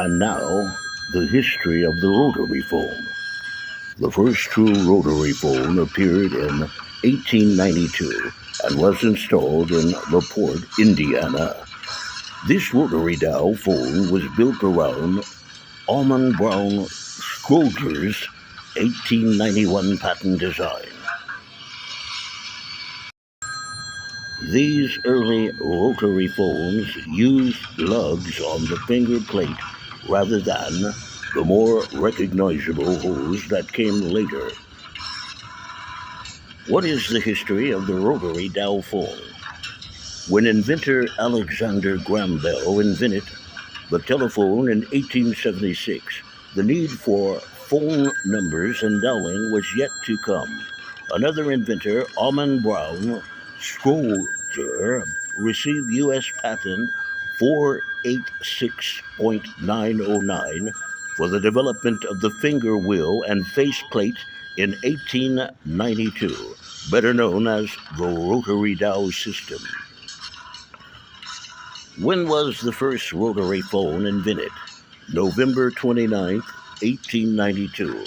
And now, the history of the rotary phone. The first true rotary phone appeared in 1892 and was installed in LaPorte, Indiana. This rotary dial phone was built around Almond Brown Scrogger's 1891 patent design. These early rotary phones used lugs on the finger plate rather than the more recognizable holes that came later. What is the history of the rotary dial phone? When inventor Alexander Graham Bell invented the telephone in 1876, the need for phone numbers and dialing was yet to come. Another inventor, Almond Brown Scrogger, received U.S. patent 486.909 for the development of the finger wheel and faceplate in 1892, better known as the rotary dial system. When was the first rotary phone invented? November 29, 1892.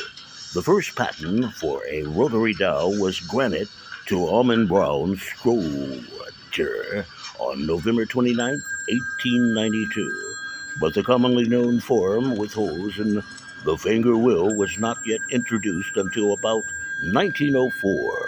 The first patent for a rotary dial was granted to Almond Brown Scrogger on November 29, 1892, but the commonly known form with holes in the finger wheel was not yet introduced until about 1904.